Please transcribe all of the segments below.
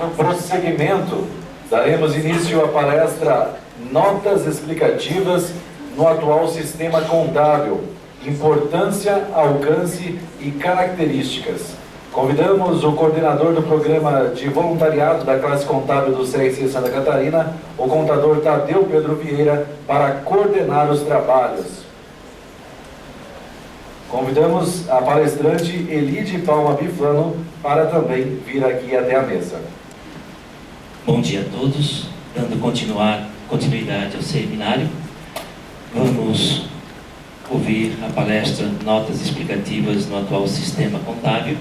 Dando prosseguimento, daremos início à palestra Notas Explicativas no atual sistema contábil, importância, alcance e características. Convidamos o coordenador do programa de voluntariado da classe contábil do CRC Santa Catarina, o contador Tadeu Pedro Vieira, para coordenar os trabalhos. Convidamos a palestrante Elide Palma Bifano para também vir aqui até a mesa. Bom dia a todos. Dando continuidade ao seminário, vamos ouvir a palestra Notas Explicativas no atual sistema contábil,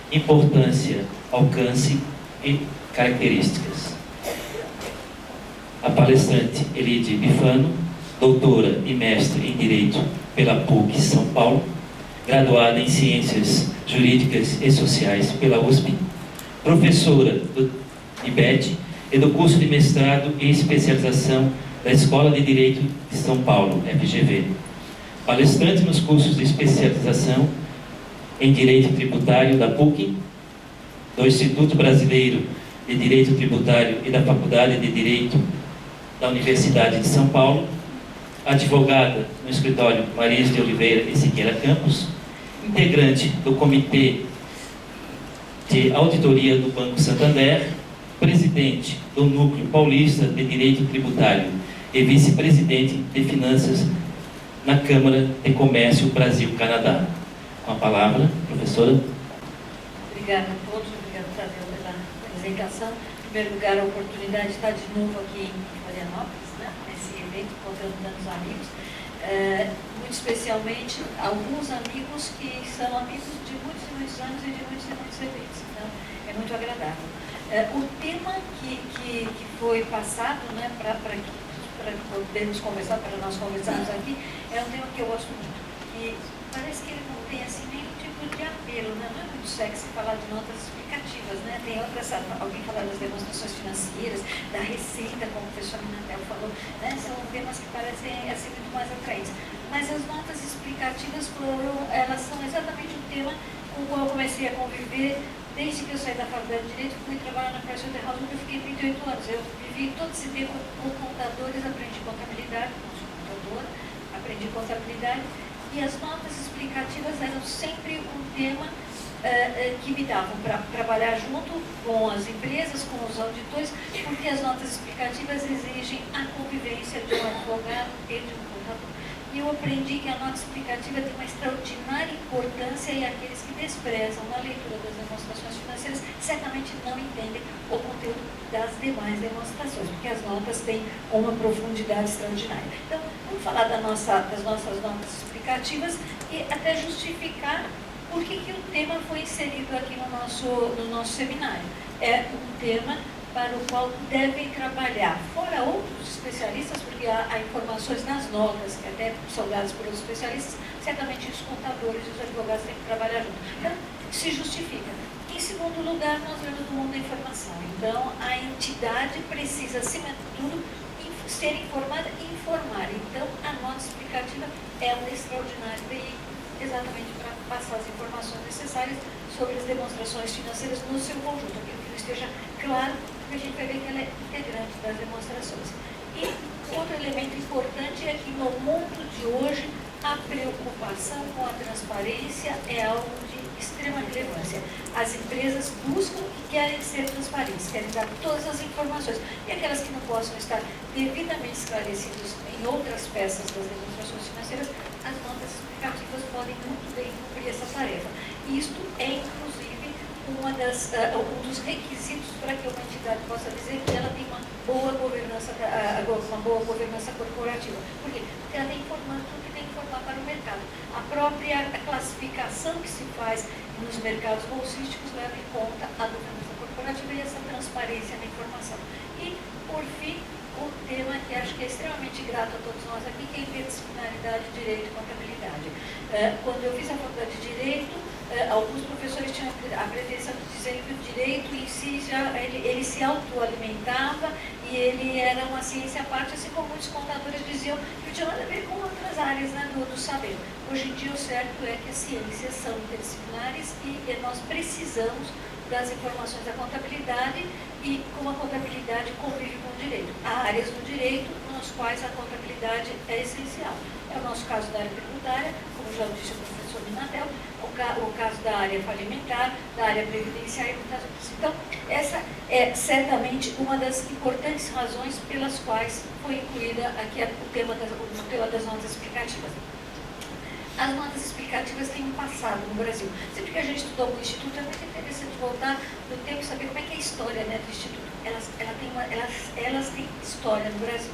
importância, alcance e características. A palestrante Elide Bifano, doutora e mestre em Direito pela PUC São Paulo, graduada em Ciências Jurídicas e Sociais pela USP, professora do IBET e do curso de mestrado e especialização da Escola de Direito de São Paulo, FGV. Palestrante nos cursos de especialização em Direito Tributário da PUC, do Instituto Brasileiro de Direito Tributário e da Faculdade de Direito da Universidade de São Paulo, advogada no escritório Mariz de Oliveira e Siqueira Campos, integrante do Comitê de Auditoria do Banco Santander, presidente do Núcleo Paulista de Direito Tributário e vice-presidente de Finanças na Câmara de Comércio Brasil-Canadá. Com a palavra, professora. Obrigada a todos, obrigada, Tadeu, pela apresentação. Em primeiro lugar, a oportunidade de estar de novo aqui em Florianópolis, né, nesse evento, contando tantos amigos. Muito especialmente, alguns amigos que são amigos de muitos e muitos anos e de muitos eventos. Então, é muito agradável. O tema que foi passado, né, para podermos conversar, para nós conversarmos aqui, é um tema que eu gosto muito. Que parece que ele não tem assim nenhum tipo de apelo, né? Não é muito sexy falar de notas explicativas, né? Tem outras, alguém falar das demonstrações financeiras, da receita, como o professor Minatel falou, né? São temas que parecem assim muito mais atraentes. Mas as notas explicativas elas são exatamente o tema com o qual eu comecei a conviver desde que eu saí da Faculdade de Direito. Fui trabalhar na Pricewaterhouse, onde eu fiquei 38 anos. Eu vivi todo esse tempo com contadores, aprendi contabilidade, não sou contadora, aprendi contabilidade. E as notas explicativas eram sempre um tema que me davam para trabalhar junto com as empresas, com os auditores, porque as notas explicativas exigem a convivência de um advogado e de um contador. E eu aprendi que a nota explicativa tem uma extraordinária importância e aqueles que desprezam na leitura das demonstrações financeiras certamente não entendem o conteúdo das demais demonstrações, porque as notas têm uma profundidade extraordinária. Então, vamos falar das nossas notas explicativas e até justificar por que o tema foi inserido aqui no nosso seminário. É um tema para o qual devem trabalhar, fora outros especialistas, porque há informações nas notas, que até são dadas por outros especialistas, certamente os contadores e os advogados têm que trabalhar junto. Então, se justifica. Em segundo lugar, nós vemos do mundo da informação. Então, a entidade precisa, acima de tudo, ser informada e informar. Então, a nota explicativa é um extraordinário veículo, exatamente para passar as informações necessárias sobre as demonstrações financeiras no seu conjunto, aquilo que não esteja claro, porque a gente vai ver que ela é integrante das demonstrações. E outro elemento importante é que no mundo de hoje a preocupação com a transparência é algo de extrema relevância. As empresas buscam e querem ser transparentes, querem dar todas as informações. E aquelas que não possam estar devidamente esclarecidas em outras peças das demonstrações financeiras, as notas explicativas podem muito bem cumprir essa tarefa. E isto é, inclusive, um dos requisitos para que uma entidade possa dizer que ela tem uma boa governança corporativa. Por quê? Porque ela tem que informar tudo que tem que informar para o mercado. A própria classificação que se faz nos mercados bolsísticos leva em conta a governança corporativa e essa transparência na informação. E, por fim, o tema que acho que é extremamente grato a todos nós aqui, que é interdisciplinaridade, direito e contabilidade. Quando eu fiz a faculdade de Direito, alguns professores tinham a pretensão de dizer que o direito em si ele se autoalimentava e ele era uma ciência à parte, assim como muitos contadores diziam que não tinha nada a ver com outras áreas, né, do saber. Hoje em dia o certo é que as ciências são interdisciplinares e nós precisamos das informações da contabilidade e como a contabilidade convive com o direito. Há áreas do direito nas quais a contabilidade é essencial. É o nosso caso da área tributária, como já disse o professor Minatel, o caso da área falimentar, da área previdenciária e muitas outras. Então, essa é certamente uma das importantes razões pelas quais foi incluída aqui o tema das notas explicativas. As notas explicativas têm um passado no Brasil. Sempre que a gente estuda algum instituto, é muito interessante voltar no tempo e saber como é que é a história, né, do instituto. Elas têm história no Brasil.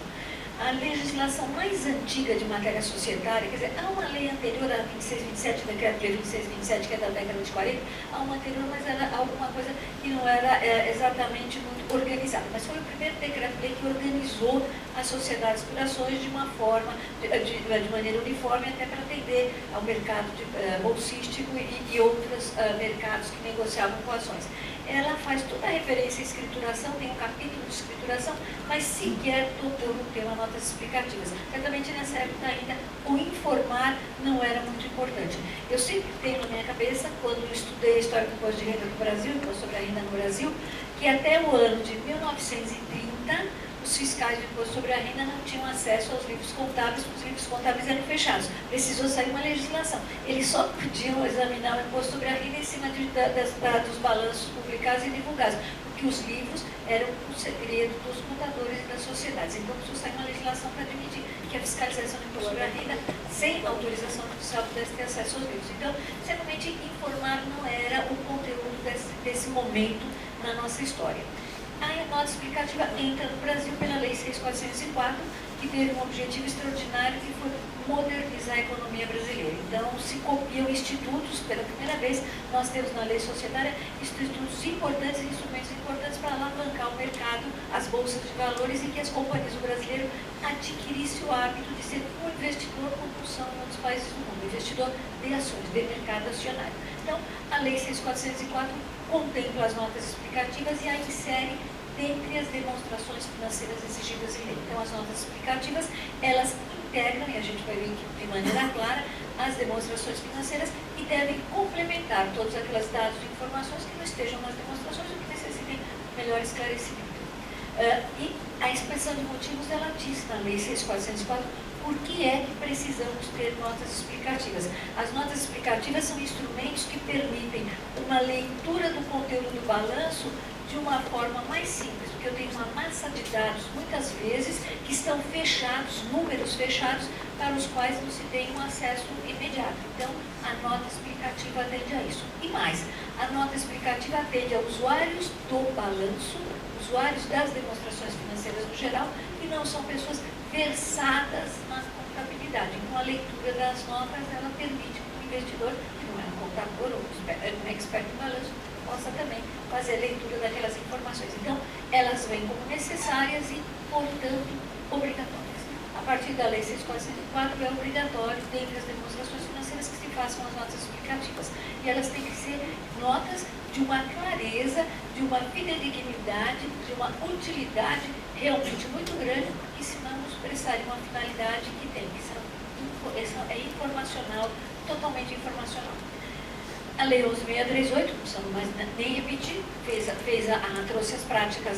A legislação mais antiga de matéria societária, quer dizer, há uma lei anterior a 2627, decreto-lei 2627, que é da década de 40, há uma anterior, mas era alguma coisa que não era exatamente muito organizada. Mas foi o primeiro decreto-lei que organizou as sociedades por ações de uma forma, de maneira uniforme, até para atender ao mercado bolsístico e outros mercados que negociavam com ações. Ela faz toda a referência à escrituração, tem um capítulo de escrituração, mas sequer tocou no tema notas explicativas. Certamente nessa época ainda o informar não era muito importante. Eu sempre tenho na minha cabeça, quando eu estudei a história do imposto de renda no Brasil, imposto sobre a renda no Brasil, que até o ano de 1930, os fiscais do imposto sobre a renda não tinham acesso aos livros contábeis, porque os livros contábeis eram fechados. Precisou sair uma legislação. Eles só podiam examinar o imposto sobre a renda em cima dos balanços publicados e divulgados, porque os livros eram o segredo dos contadores e das sociedades. Então, precisou sair uma legislação para admitir que a fiscalização do imposto sobre a renda, sem autorização judicial, pudesse ter acesso aos livros. Então, certamente, informar não era o conteúdo desse momento na nossa história. A nota explicativa entra no Brasil pela Lei 6.404, que teve um objetivo extraordinário, que foi modernizar a economia brasileira. Então, se copiam institutos, pela primeira vez, nós temos na lei societária institutos importantes, instrumentos importantes para alavancar o mercado, as bolsas de valores, e que as companhias do brasileiro adquirissem o hábito de ser um investidor como são em outros países do mundo, investidor de ações, de mercado acionário. Então, a Lei 6.404 contempla as notas explicativas e a insere dentre as demonstrações financeiras exigidas em lei. Então, as notas explicativas, elas integram, e a gente vai ver de maneira clara, as demonstrações financeiras e devem complementar todos aqueles dados e informações que não estejam nas demonstrações ou que necessitem melhor esclarecimento. E a expressão de motivos, ela diz na Lei 6.404 por que é que precisamos ter notas explicativas. As notas explicativas são instrumentos que permitem uma leitura do conteúdo do balanço de uma forma mais simples, porque eu tenho uma massa de dados, muitas vezes, que estão fechados, números fechados, para os quais não se tem um acesso imediato. Então, a nota explicativa atende a isso. E mais, a nota explicativa atende a usuários do balanço, usuários das demonstrações financeiras no geral, que não são pessoas versadas na contabilidade. Então, a leitura das notas, ela permite que o investidor, que não é um contador ou um expert em balanço, possa também fazer a leitura daquelas informações. Então, elas vêm como necessárias e, portanto, obrigatórias. A partir da Lei 6.404 é obrigatório, dentre as demonstrações financeiras, que se façam as notas explicativas. E elas têm que ser notas de uma clareza, de uma fidedignidade, de uma utilidade realmente muito grande, porque senão nos prestaria uma finalidade que tem, que é informacional, totalmente informacional. A Lei 11.638, não precisamos mais nem repetir, trouxe as práticas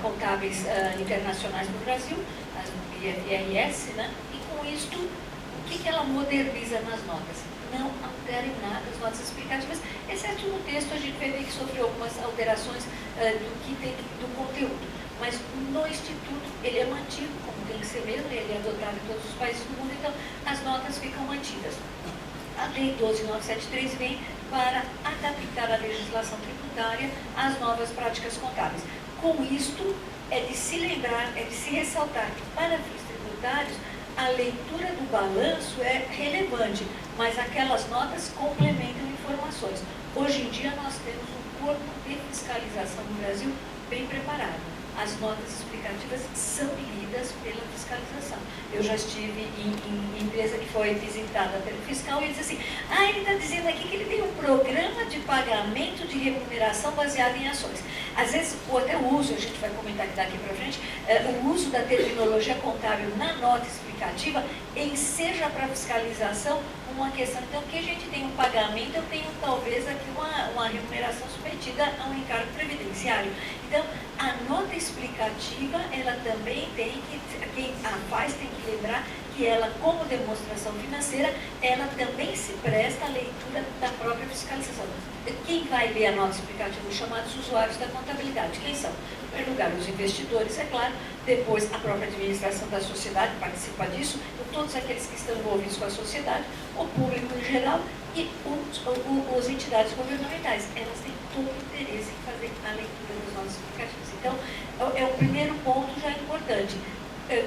contábeis internacionais no Brasil, as IFRS, né? E com isto, o que ela moderniza nas notas? Não altera em nada as notas explicativas, exceto no texto a gente vai ver que sofreu algumas alterações do conteúdo. Mas no Instituto ele é mantido, como tem que ser mesmo, ele é adotado em todos os países do mundo, então as notas ficam mantidas. A Lei 12.973 vem para adaptar a legislação tributária às novas práticas contábeis. Com isto, é de se lembrar, é de se ressaltar que para fins tributários, a leitura do balanço é relevante, mas aquelas notas complementam informações. Hoje em dia, nós temos um corpo de fiscalização no Brasil bem preparado. as notas explicativas são lidas pela fiscalização. Eu já estive em empresa que foi visitada pelo fiscal e ele disse assim, ele está dizendo aqui que ele tem um programa de pagamento de remuneração baseado em ações. Às vezes, ou até o uso, a gente vai comentar aqui daqui para frente, o uso da terminologia contábil na nota explicativa enseja para fiscalização uma questão. Então, que a gente tem um pagamento, eu tenho talvez aqui uma remuneração submetida a um encargo previdenciário. Então, a nota explicativa, ela também tem que, quem a faz tem que lembrar que ela, como demonstração financeira, ela também se presta à leitura da própria fiscalização. Quem vai ler a nota explicativa? Os chamados usuários da contabilidade. Quem são? Em primeiro lugar, os investidores, é claro, depois a própria administração da sociedade participa disso, todos aqueles que estão envolvidos com a sociedade, o público em geral e as entidades governamentais. Elas têm todo o interesse em fazer a leitura das notas explicativas. Então, é o primeiro ponto já importante.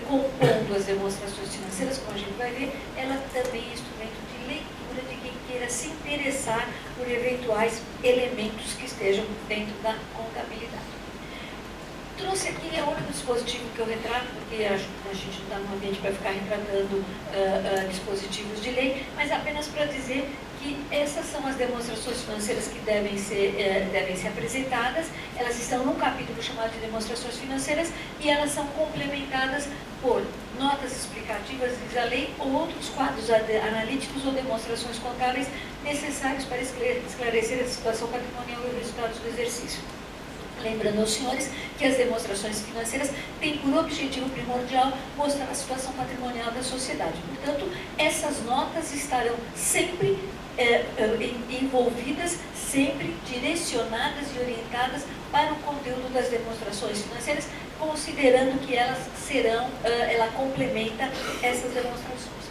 Compondo as demonstrações financeiras, como a gente vai ver, ela também é instrumento de leitura de quem queira se interessar por eventuais elementos que estejam dentro da contabilidade. Trouxe aqui o único dispositivo que eu retrato, porque a gente não está no ambiente para ficar retratando dispositivos de lei, mas apenas para dizer que essas são as demonstrações financeiras que devem ser apresentadas. Elas estão num capítulo chamado de demonstrações financeiras e elas são complementadas por notas explicativas, diz a lei, ou outros quadros analíticos ou demonstrações contábeis necessários para esclarecer a situação patrimonial e os resultados do exercício. Lembrando aos senhores que as demonstrações financeiras têm por objetivo primordial mostrar a situação patrimonial da sociedade. Portanto, essas notas estarão sempre envolvidas, sempre direcionadas e orientadas para o conteúdo das demonstrações financeiras, considerando que elas serão, ela complementa essas demonstrações.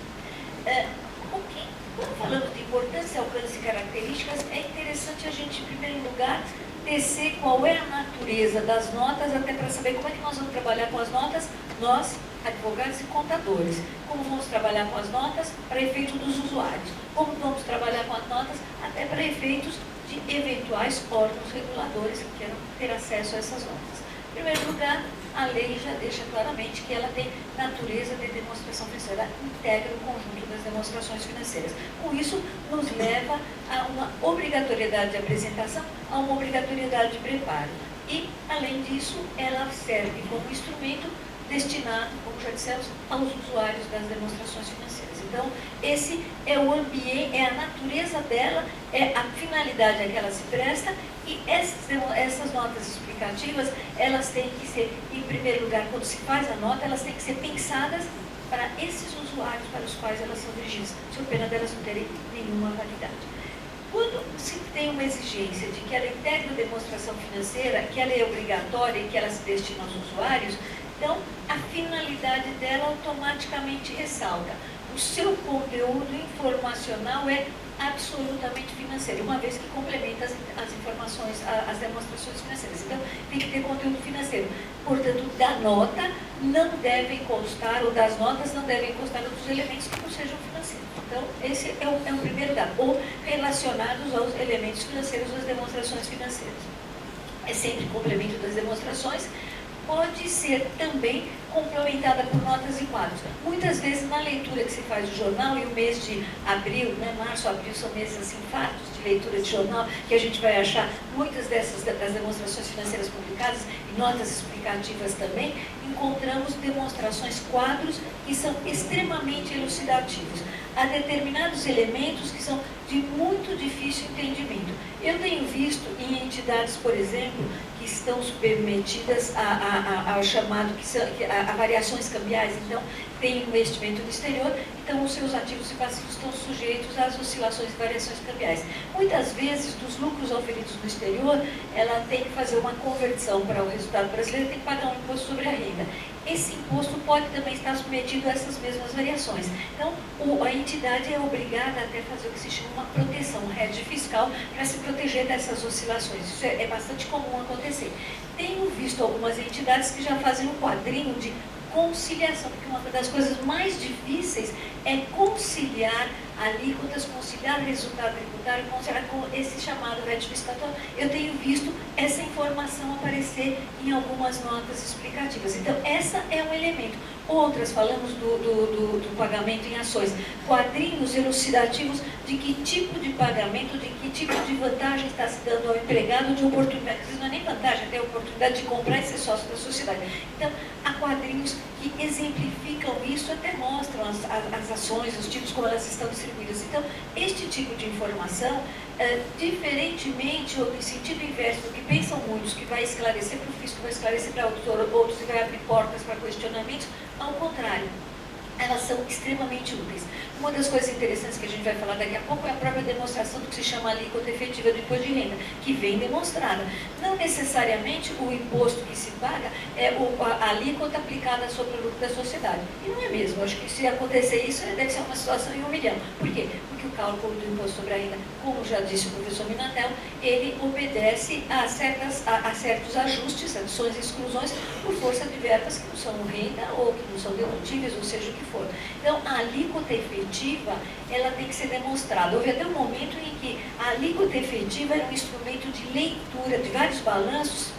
Quando falando de importância, alcance e características, é interessante a gente, em primeiro lugar, tecer qual é a natureza das notas, até para saber como é que nós vamos trabalhar com as notas, nós, advogados e contadores. Como vamos trabalhar com as notas para efeito dos usuários. Como vamos trabalhar com as notas até para efeitos de eventuais órgãos reguladores que queiram ter acesso a essas notas. Em primeiro lugar, a lei já deixa claramente que ela tem natureza de demonstração financeira, integra o conjunto das demonstrações financeiras. Com isso, nos leva a uma obrigatoriedade de apresentação, a uma obrigatoriedade de preparo. E, além disso, ela serve como instrumento destinado, como já dissemos, aos usuários das demonstrações financeiras. Então, esse é o ambiente, é a natureza dela, é a finalidade a que ela se presta, e essas notas explicativas, elas têm que ser, em primeiro lugar, quando se faz a nota, elas têm que ser pensadas para esses usuários para os quais elas são dirigidas, sob pena delas não terem nenhuma validade. Quando se tem uma exigência de que ela integre a demonstração financeira, que ela é obrigatória e que ela se destina aos usuários, então a finalidade dela automaticamente ressalta. O seu conteúdo informacional é absolutamente financeiro, uma vez que complementa as informações, as demonstrações financeiras. Então, tem que ter conteúdo financeiro. Portanto, da nota não devem constar, ou das notas não devem constar outros elementos que não sejam financeiros. Então, esse é o primeiro dado, ou relacionados aos elementos financeiros das demonstrações financeiras. É sempre complemento das demonstrações. Pode ser também complementada por notas e quadros. Muitas vezes, na leitura que se faz do jornal, e o mês de abril, março, abril, são meses assim, fartos de leitura de jornal, que a gente vai achar muitas das demonstrações financeiras publicadas, e notas explicativas também, encontramos demonstrações, quadros, que são extremamente elucidativos. Há determinados elementos que são de muito difícil entendimento. Eu tenho visto em entidades, por exemplo, que estão submetidas ao chamado, a variações cambiais, então tem investimento no exterior, então os seus ativos e passivos estão sujeitos às oscilações e variações cambiais. Muitas vezes, dos lucros oferidos no exterior, ela tem que fazer uma conversão para o resultado brasileiro, tem que pagar um imposto sobre a renda. Esse imposto pode também estar submetido a essas mesmas variações. Então, a entidade é obrigada até a fazer o que se chama uma proteção, um hedge fiscal, para se proteger dessas oscilações. Isso é bastante comum acontecer. Tenho visto algumas entidades que já fazem um quadrinho de conciliação, porque uma das coisas mais difíceis é conciliar alíquotas, conciliar resultado tributário com esse chamado rédito estatal. Eu tenho visto essa informação aparecer em algumas notas explicativas. Então, essa é um elemento. Outras, falamos do pagamento em ações, quadrinhos elucidativos de que tipo de pagamento, de que tipo de vantagem está se dando ao empregado, de oportunidade, não é nem vantagem, tem a oportunidade de comprar e ser sócio da sociedade. Então, há quadrinhos que exemplificam isso, até mostram as ações, os tipos como elas estão distribuídas. Então, este tipo de informação, diferentemente ou no sentido inverso do que pensam muitos, que vai esclarecer para o fisco, vai esclarecer para outros e vai abrir portas para questionamentos, ao contrário, elas são extremamente úteis. Uma das coisas interessantes que a gente vai falar daqui a pouco é a própria demonstração do que se chama alíquota efetiva do imposto de renda, que vem demonstrada. Não necessariamente o imposto que se paga é a alíquota aplicada sobre o lucro da sociedade. E não é mesmo. Eu acho que se acontecer isso, deve ser uma situação em 1 milhão. Por quê? Porque o cálculo do imposto sobre a renda, como já disse o professor Minatel, ele obedece a certos ajustes, adições e exclusões, por força de verbas que não são renda ou que não são dedutíveis, ou seja o que for. Então, a alíquota efetiva, ela tem que ser demonstrada. Houve até um momento em que a alíquota efetiva era um instrumento de leitura de vários balanços,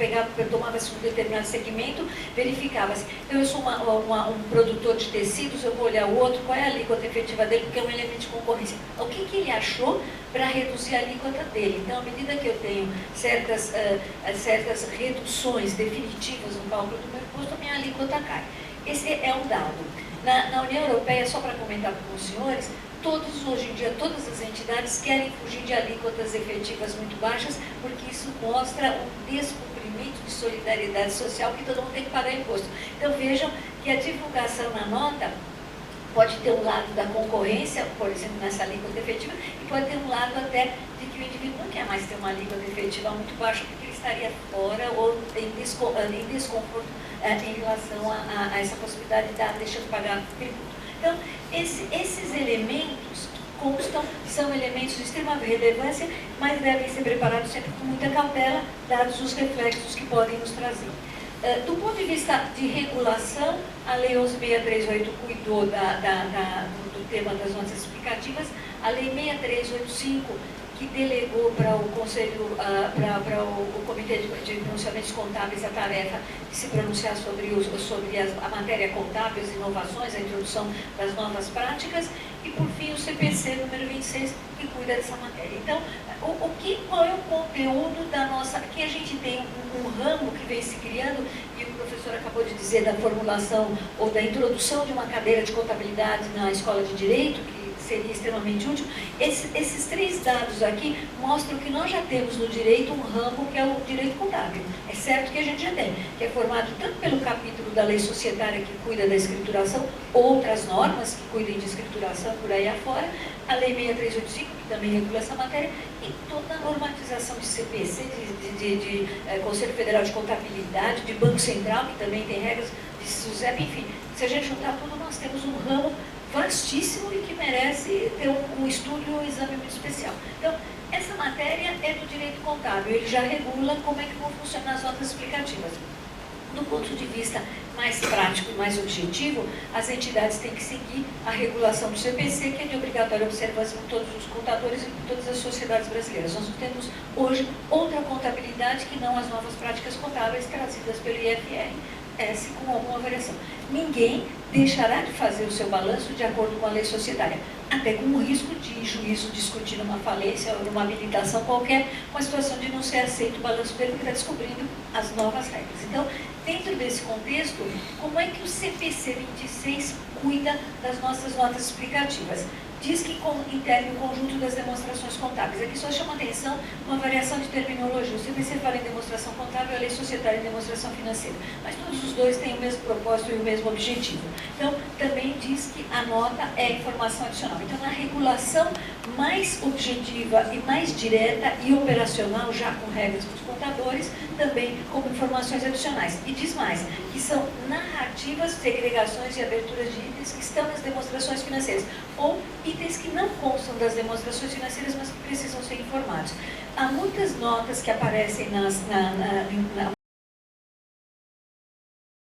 tomava-se um determinado segmento, verificava-se. Então, eu sou um produtor de tecidos, eu vou olhar o outro, qual é a alíquota efetiva dele, porque é um elemento de concorrência. O que ele achou para reduzir a alíquota dele? Então, à medida que eu tenho certas reduções definitivas no cálculo do meu imposto, a minha alíquota cai. Esse é um dado. Na União Europeia, só para comentar com os senhores, hoje em dia, todas as entidades querem fugir de alíquotas efetivas muito baixas, porque isso mostra um descumprimento de solidariedade social, que todo mundo tem que pagar imposto. Então, vejam que a divulgação na nota pode ter um lado da concorrência, por exemplo, nessa alíquota efetiva, e pode ter um lado até de que o indivíduo não quer mais ter uma alíquota efetiva muito baixa, porque ele estaria fora ou em desconforto em relação a essa possibilidade de deixar de pagar tributo. Então, esses elementos constam, são elementos de extrema relevância, mas devem ser preparados sempre com muita cautela, dados os reflexos que podem nos trazer. Do ponto de vista de regulação, a Lei 11.638 cuidou do tema das notas explicativas, a Lei 6.385, que delegou para o Conselho, para o Comitê de Pronunciamentos Contábeis a tarefa de se pronunciar sobre a matéria contábil, as inovações, a introdução das novas práticas, e por fim o CPC número 26, que cuida dessa matéria. Então, qual é o conteúdo da nossa... Aqui a gente tem um ramo que vem se criando, e o professor acabou de dizer da formulação ou da introdução de uma cadeira de contabilidade na Escola de Direito, que seria extremamente útil. Esses 3 dados aqui mostram que nós já temos no direito um ramo que é o direito contábil. É certo que a gente já tem, que é formado tanto pelo capítulo da lei societária que cuida da escrituração, outras normas que cuidem de escrituração por aí afora, a lei 6385, que também regula essa matéria, e toda a normatização de CPC, de Conselho Federal de Contabilidade, de Banco Central, que também tem regras, de SUSEP, enfim. Se a gente juntar tudo, nós temos um ramo vastíssimo e que merece ter um estudo e um exame muito especial. Então, essa matéria é do direito contábil, ele já regula como é que vão funcionar as notas explicativas. Do ponto de vista mais prático e mais objetivo, as entidades têm que seguir a regulação do CPC, que é de obrigatória observância por todos os contadores e por todas as sociedades brasileiras. Nós não temos hoje outra contabilidade que não as novas práticas contábeis trazidas pelo IFRS com alguma variação. Ninguém deixará de fazer o seu balanço de acordo com a lei societária, até com o risco de juízo discutir numa falência ou numa habilitação qualquer, uma situação de não ser aceito o balanço dele, porque está descobrindo as novas regras. Então, dentro desse contexto, como é que o CPC 26 cuida das nossas notas explicativas? Diz que integra o conjunto das demonstrações contábeis. Aqui só chama atenção uma variação de terminologia. O CPC fala em demonstração contábil, a lei societária em demonstração financeira. Mas todos os dois têm o mesmo propósito e o mesmo objetivo. Então, também diz que a nota é informação adicional. Então, na regulação mais objetiva e mais direta e operacional, já com regras dos contadores, também como informações adicionais. E diz mais, que são narrativas, segregações e aberturas de itens que estão nas demonstrações financeiras, ou itens que não constam das demonstrações financeiras, mas que precisam ser informados. Há muitas notas que aparecem